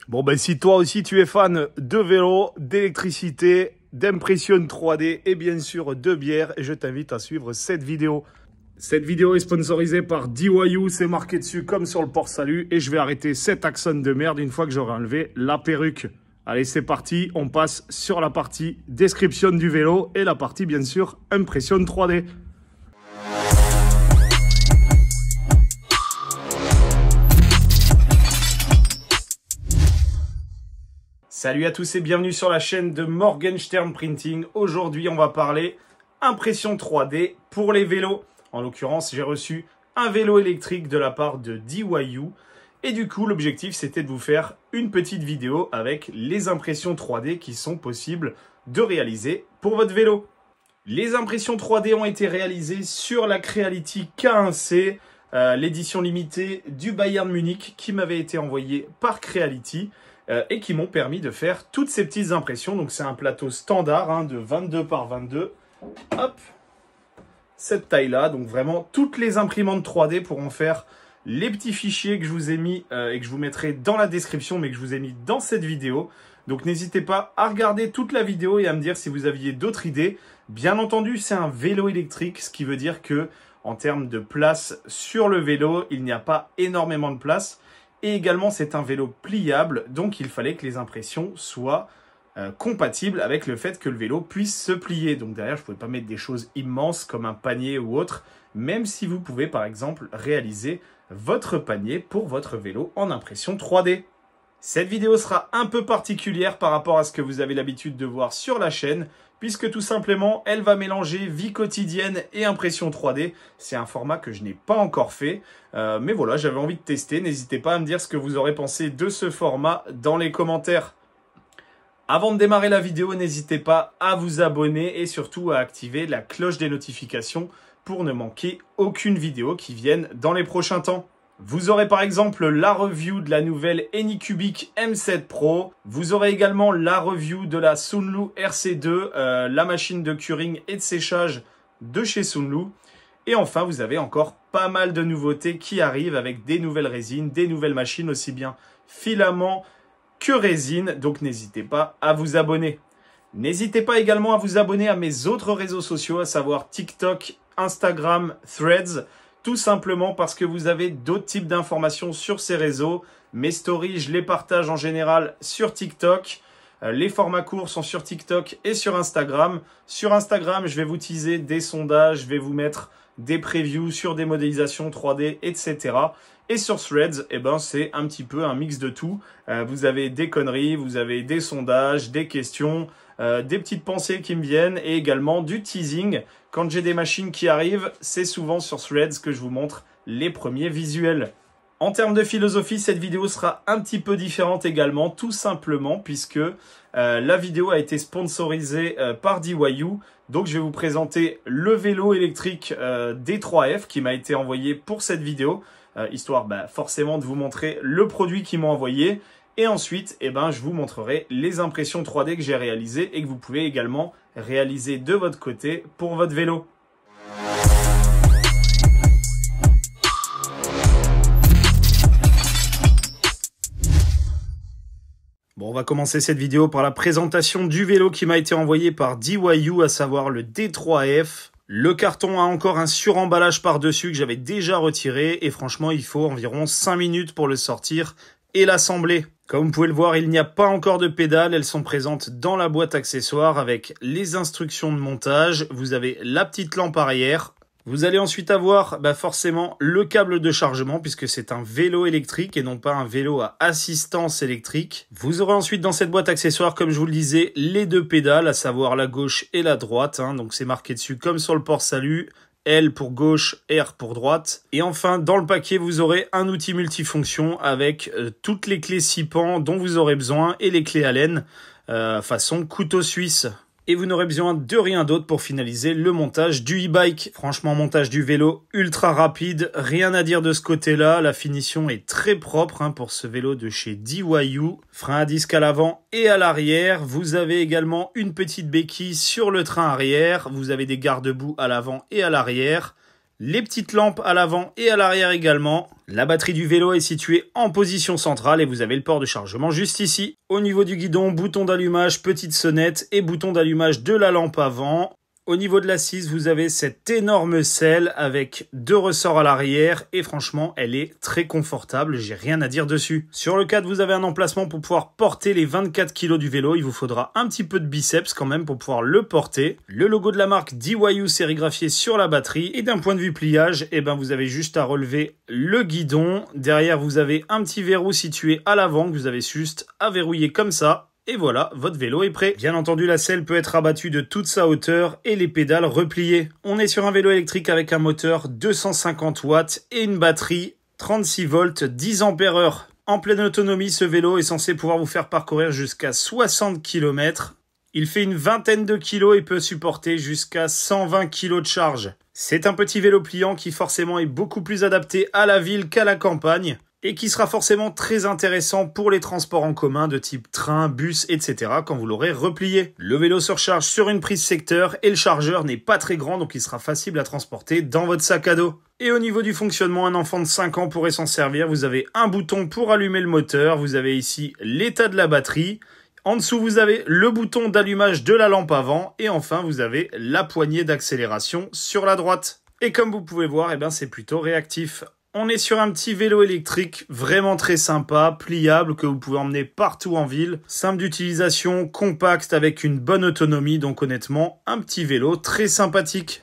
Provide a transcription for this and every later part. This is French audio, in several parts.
Bon, ben si toi aussi tu es fan de vélo, d'électricité, d'impression 3D et bien sûr de bière, je t'invite à suivre cette vidéo. Cette vidéo est sponsorisée par DYU, c'est marqué dessus comme sur le port salut et je vais arrêter cet accent de merde une fois que j'aurai enlevé la perruque. Allez, c'est parti, on passe sur la partie description du vélo et la partie bien sûr impression 3D. Salut à tous et bienvenue sur la chaîne de Morgenstern Printing. Aujourd'hui, on va parler impression 3D pour les vélos. En l'occurrence, j'ai reçu un vélo électrique de la part de DYU. Et du coup, l'objectif, c'était de vous faire une petite vidéo avec les impressions 3D qui sont possibles de réaliser pour votre vélo. Les impressions 3D ont été réalisées sur la Creality K1C, l'édition limitée du Bayern Munich qui m'avait été envoyée par Creality. Et qui m'ont permis de faire toutes ces petites impressions. Donc c'est un plateau standard de 22 par 22. Hop, cette taille-là. Donc vraiment, toutes les imprimantes 3D pourront faire les petits fichiers que je vous ai mis et que je vous mettrai dans la description, mais que je vous ai mis dans cette vidéo. Donc n'hésitez pas à regarder toute la vidéo et à me dire si vous aviez d'autres idées. Bien entendu, c'est un vélo électrique, ce qui veut dire que en termes de place sur le vélo, il n'y a pas énormément de place. Et également, c'est un vélo pliable, donc il fallait que les impressions soient compatibles avec le fait que le vélo puisse se plier. Donc derrière, je ne pouvais pas mettre des choses immenses comme un panier ou autre, même si vous pouvez par exemple réaliser votre panier pour votre vélo en impression 3D. Cette vidéo sera un peu particulière par rapport à ce que vous avez l'habitude de voir sur la chaîne, puisque tout simplement, elle va mélanger vie quotidienne et impression 3D. C'est un format que je n'ai pas encore fait, mais voilà, j'avais envie de tester. N'hésitez pas à me dire ce que vous aurez pensé de ce format dans les commentaires. Avant de démarrer la vidéo, n'hésitez pas à vous abonner et surtout à activer la cloche des notifications pour ne manquer aucune vidéo qui vienne dans les prochains temps. Vous aurez par exemple la review de la nouvelle Anycubic M7 Pro. Vous aurez également la review de la Sunlu RC2, la machine de curing et de séchage de chez Sunlu. Et enfin, vous avez encore pas mal de nouveautés qui arrivent avec des nouvelles résines, des nouvelles machines, aussi bien filaments que résine. Donc n'hésitez pas à vous abonner. N'hésitez pas également à vous abonner à mes autres réseaux sociaux, à savoir TikTok, Instagram, Threads. Tout simplement parce que vous avez d'autres types d'informations sur ces réseaux. Mes stories, je les partage en général sur TikTok. Les formats courts sont sur TikTok et sur Instagram. Sur Instagram, je vais vous teaser des sondages, je vais vous mettre des previews sur des modélisations 3D, etc. Et sur Threads, c'est un petit peu un mix de tout. Vous avez des conneries, vous avez des sondages, des questions, des petites pensées qui me viennent et également du teasing. Quand j'ai des machines qui arrivent, c'est souvent sur Threads que je vous montre les premiers visuels. En termes de philosophie, cette vidéo sera un petit peu différente également, tout simplement puisque la vidéo a été sponsorisée par DYU. Donc je vais vous présenter le vélo électrique D3F qui m'a été envoyé pour cette vidéo, histoire forcément de vous montrer le produit qu'ils m'ont envoyé. Et ensuite, je vous montrerai les impressions 3D que j'ai réalisées et que vous pouvez également réaliser de votre côté pour votre vélo. Bon, on va commencer cette vidéo par la présentation du vélo qui m'a été envoyé par DYU, à savoir le D3F. Le carton a encore un suremballage par-dessus que j'avais déjà retiré et franchement, il faut environ 5 minutes pour le sortir et l'assembler. Comme vous pouvez le voir, il n'y a pas encore de pédales, elles sont présentes dans la boîte accessoire avec les instructions de montage. Vous avez la petite lampe arrière. Vous allez ensuite avoir forcément le câble de chargement puisque c'est un vélo électrique et non pas un vélo à assistance électrique. Vous aurez ensuite dans cette boîte accessoire, comme je vous le disais, les deux pédales, à savoir la gauche et la droite. Donc c'est marqué dessus comme sur le port salut. L pour gauche, R pour droite. Et enfin, dans le paquet, vous aurez un outil multifonction avec toutes les clés 6 pans dont vous aurez besoin et les clés Allen façon couteau suisse. Et vous n'aurez besoin de rien d'autre pour finaliser le montage du e-bike. Franchement, montage du vélo ultra rapide, rien à dire de ce côté-là. La finition est très propre pour ce vélo de chez DYU. Frein à disque à l'avant et à l'arrière. Vous avez également une petite béquille sur le train arrière. Vous avez des garde-boue à l'avant et à l'arrière. les petites lampes à l'avant et à l'arrière également. La batterie du vélo est située en position centrale et vous avez le port de chargement juste ici. Au niveau du guidon, bouton d'allumage, petite sonnette et bouton d'allumage de la lampe avant. Au niveau de l'assise, vous avez cette énorme selle avec 2 ressorts à l'arrière et franchement, elle est très confortable, j'ai rien à dire dessus. Sur le cadre, vous avez un emplacement pour pouvoir porter les 24 kg du vélo. Il vous faudra un petit peu de biceps quand même pour pouvoir le porter. Le logo de la marque DYU sérigraphié sur la batterie. Et d'un point de vue pliage, vous avez juste à relever le guidon. Derrière, vous avez un petit verrou situé à l'avant que vous avez juste à verrouiller comme ça. Et voilà, votre vélo est prêt. Bien entendu, la selle peut être abattue de toute sa hauteur et les pédales repliées. On est sur un vélo électrique avec un moteur 250 watts et une batterie 36 volts 10 ampères-heure. En pleine autonomie, ce vélo est censé pouvoir vous faire parcourir jusqu'à 60 km. Il fait une vingtaine de kilos et peut supporter jusqu'à 120 kg de charge. C'est un petit vélo pliant qui forcément est beaucoup plus adapté à la ville qu'à la campagne. Et qui sera forcément très intéressant pour les transports en commun de type train, bus, etc. quand vous l'aurez replié. Le vélo se recharge sur une prise secteur et le chargeur n'est pas très grand donc il sera facile à transporter dans votre sac à dos. Et au niveau du fonctionnement, un enfant de 5 ans pourrait s'en servir. Vous avez un bouton pour allumer le moteur, vous avez ici l'état de la batterie. En dessous, vous avez le bouton d'allumage de la lampe avant et enfin vous avez la poignée d'accélération sur la droite. Et comme vous pouvez voir, c'est plutôt réactif. On est sur un petit vélo électrique vraiment très sympa, pliable, que vous pouvez emmener partout en ville. Simple d'utilisation, compact avec une bonne autonomie, donc honnêtement, un petit vélo très sympathique.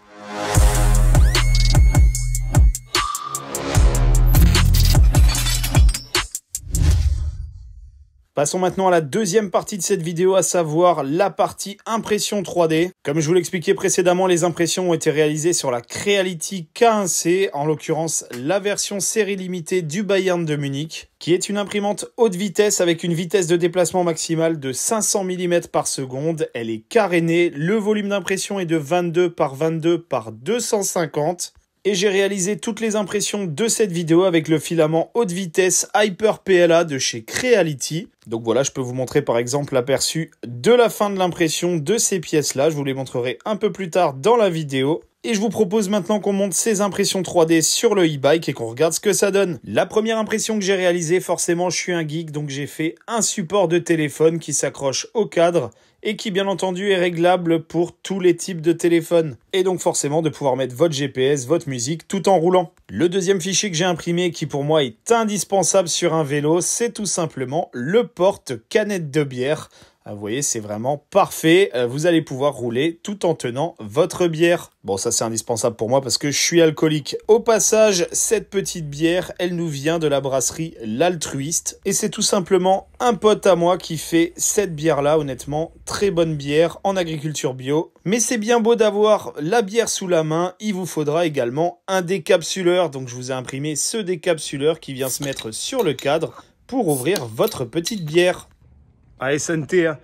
Passons maintenant à la deuxième partie de cette vidéo, à savoir la partie impression 3D. Comme je vous l'expliquais précédemment, les impressions ont été réalisées sur la Creality K1C, en l'occurrence la version série limitée du Bayern de Munich, qui est une imprimante haute vitesse avec une vitesse de déplacement maximale de 500 mm par seconde. Elle est carénée, le volume d'impression est de 22 par 22 par 250. Et j'ai réalisé toutes les impressions de cette vidéo avec le filament haute vitesse Hyper PLA de chez Creality. Donc voilà, je peux vous montrer par exemple l'aperçu de la fin de l'impression de ces pièces-là. Je vous les montrerai un peu plus tard dans la vidéo. Et je vous propose maintenant qu'on monte ces impressions 3D sur le e-bike et qu'on regarde ce que ça donne. La première impression que j'ai réalisée, forcément je suis un geek, donc j'ai fait un support de téléphone qui s'accroche au cadre et qui bien entendu est réglable pour tous les types de téléphones. Et donc forcément de pouvoir mettre votre GPS, votre musique tout en roulant. Le deuxième fichier que j'ai imprimé qui pour moi est indispensable sur un vélo, c'est tout simplement le porte-canette de bière. Vous voyez, c'est vraiment parfait. Vous allez pouvoir rouler tout en tenant votre bière. Bon, ça c'est indispensable pour moi parce que je suis alcoolique. Au passage, cette petite bière, elle nous vient de la brasserie L'Altruiste. Et c'est tout simplement un pote à moi qui fait cette bière-là. Honnêtement, très bonne bière en agriculture bio. Mais c'est bien beau d'avoir la bière sous la main. Il vous faudra également un décapsuleur. Donc je vous ai imprimé ce décapsuleur qui vient se mettre sur le cadre pour ouvrir votre petite bière. Allez, santé, hein.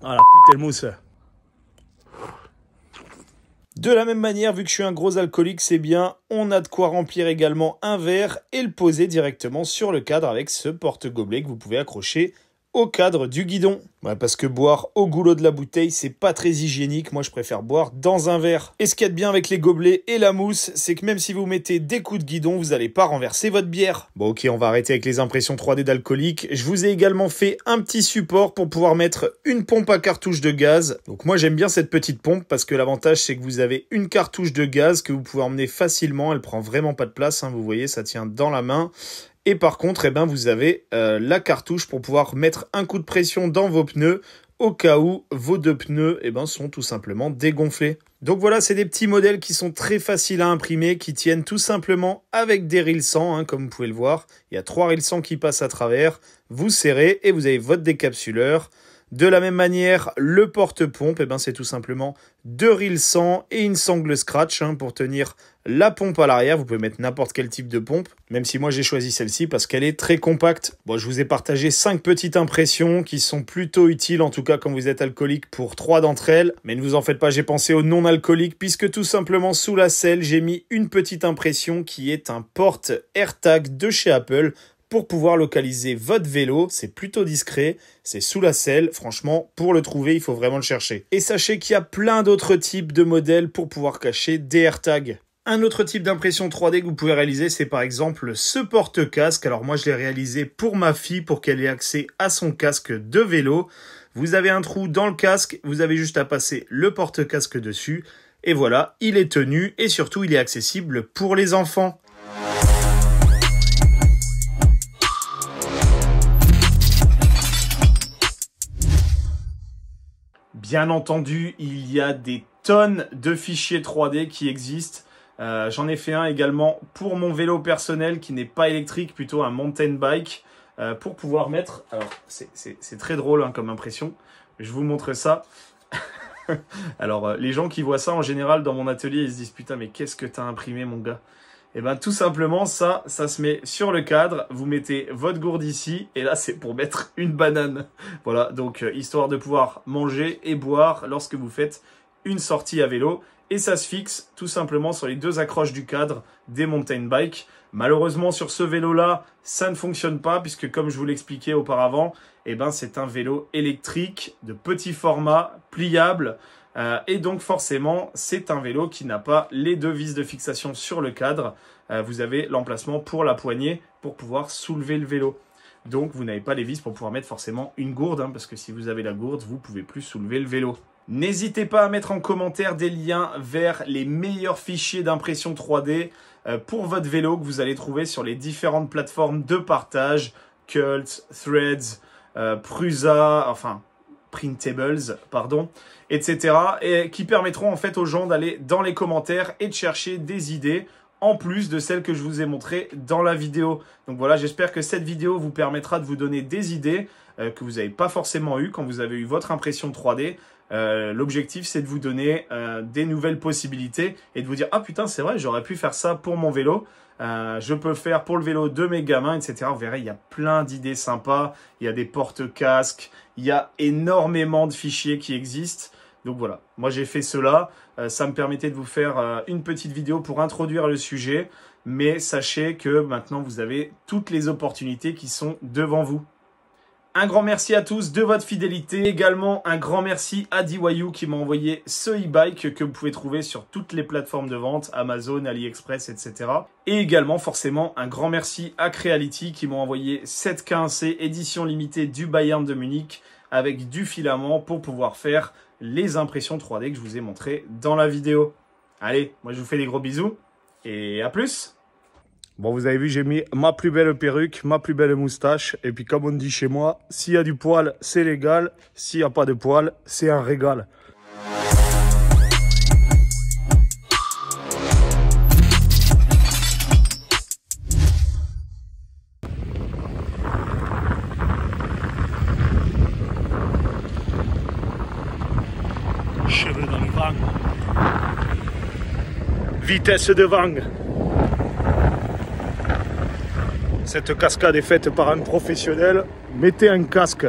Ah la putain de mousse. De la même manière, vu que je suis un gros alcoolique, c'est bien, on a de quoi remplir également un verre et le poser directement sur le cadre avec ce porte-gobelet que vous pouvez accrocher au cadre du guidon. Ouais, parce que boire au goulot de la bouteille, c'est pas très hygiénique. Moi, je préfère boire dans un verre. Et ce qu'il y a de bien avec les gobelets et la mousse, c'est que même si vous mettez des coups de guidon, vous n'allez pas renverser votre bière. Bon, ok, on va arrêter avec les impressions 3D d'alcoolique. Je vous ai également fait un petit support pour pouvoir mettre une pompe à cartouche de gaz. Donc moi, j'aime bien cette petite pompe parce que l'avantage, c'est que vous avez une cartouche de gaz que vous pouvez emmener facilement. Elle prend vraiment pas de place, hein. Vous voyez, ça tient dans la main. Et par contre, vous avez la cartouche pour pouvoir mettre un coup de pression dans vos pneus au cas où vos deux pneus sont tout simplement dégonflés. Donc voilà, c'est des petits modèles qui sont très faciles à imprimer, qui tiennent tout simplement avec des rilles 100, hein, comme vous pouvez le voir. Il y a 3 rilles 100 qui passent à travers. Vous serrez et vous avez votre décapsuleur. De la même manière, le porte-pompe, c'est tout simplement 2 rilles 100 et une sangle scratch pour tenir la pompe à l'arrière. Vous pouvez mettre n'importe quel type de pompe, même si moi j'ai choisi celle-ci parce qu'elle est très compacte. Bon, je vous ai partagé 5 petites impressions qui sont plutôt utiles, en tout cas quand vous êtes alcoolique, pour 3 d'entre elles. Mais ne vous en faites pas, j'ai pensé aux non-alcooliques puisque tout simplement sous la selle, j'ai mis une petite impression qui est un porte AirTag de chez Apple pour pouvoir localiser votre vélo. C'est plutôt discret, c'est sous la selle. Franchement, pour le trouver, il faut vraiment le chercher. Et sachez qu'il y a plein d'autres types de modèles pour pouvoir cacher des AirTags. Un autre type d'impression 3D que vous pouvez réaliser, c'est par exemple ce porte-casque. Alors moi, je l'ai réalisé pour ma fille, pour qu'elle ait accès à son casque de vélo. Vous avez un trou dans le casque, vous avez juste à passer le porte-casque dessus. Et voilà, il est tenu et surtout, il est accessible pour les enfants. Bien entendu, il y a des tonnes de fichiers 3D qui existent. J'en ai fait un également pour mon vélo personnel qui n'est pas électrique, plutôt un mountain bike, pour pouvoir mettre... Alors, c'est très drôle hein, comme impression. Je vous montre ça. Alors, les gens qui voient ça en général dans mon atelier, ils se disent « Putain, mais qu'est-ce que t'as imprimé, mon gars ?» Et bien, tout simplement, ça se met sur le cadre. Vous mettez votre gourde ici, et là, c'est pour mettre une banane. Voilà, donc, histoire de pouvoir manger et boire lorsque vous faites une sortie à vélo. Et ça se fixe tout simplement sur les deux accroches du cadre des mountain bikes. Malheureusement, sur ce vélo-là, ça ne fonctionne pas puisque, comme je vous l'expliquais auparavant, eh ben, c'est un vélo électrique de petit format, pliable. Et donc, forcément, c'est un vélo qui n'a pas les deux vis de fixation sur le cadre. Vous avez l'emplacement pour la poignée pour pouvoir soulever le vélo. Donc, vous n'avez pas les vis pour pouvoir mettre forcément une gourde, hein, parce que si vous avez la gourde, vous ne pouvez plus soulever le vélo. N'hésitez pas à mettre en commentaire des liens vers les meilleurs fichiers d'impression 3D pour votre vélo que vous allez trouver sur les différentes plateformes de partage, Cult, Threads, Prusa, enfin Printables, pardon, etc. et qui permettront en fait aux gens d'aller dans les commentaires et de chercher des idées en plus de celles que je vous ai montrées dans la vidéo. Donc voilà, j'espère que cette vidéo vous permettra de vous donner des idées que vous n'avez pas forcément eues quand vous avez eu votre impression 3D. L'objectif, c'est de vous donner des nouvelles possibilités et de vous dire « Ah putain, c'est vrai, j'aurais pu faire ça pour mon vélo. Je peux le faire pour le vélo de mes gamins, etc. » Vous verrez, il y a plein d'idées sympas. Il y a des porte-casques. Il y a énormément de fichiers qui existent. Donc voilà, moi j'ai fait cela. Ça me permettait de vous faire une petite vidéo pour introduire le sujet. Mais sachez que maintenant, vous avez toutes les opportunités qui sont devant vous. Un grand merci à tous de votre fidélité. Également, un grand merci à DIY qui m'a envoyé ce e-bike que vous pouvez trouver sur toutes les plateformes de vente, Amazon, AliExpress, etc. Et également, forcément, un grand merci à Creality qui m'ont envoyé cette 15C édition limitée du Bayern de Munich avec du filament pour pouvoir faire les impressions 3D que je vous ai montrées dans la vidéo. Allez, moi je vous fais des gros bisous et à plus! Bon, vous avez vu, j'ai mis ma plus belle perruque, ma plus belle moustache. Et puis, comme on dit chez moi, s'il y a du poil, c'est légal. S'il n'y a pas de poil, c'est un régal. Cheveux dans le vent. Vitesse de vent. Cette cascade est faite par un professionnel. Mettez un casque.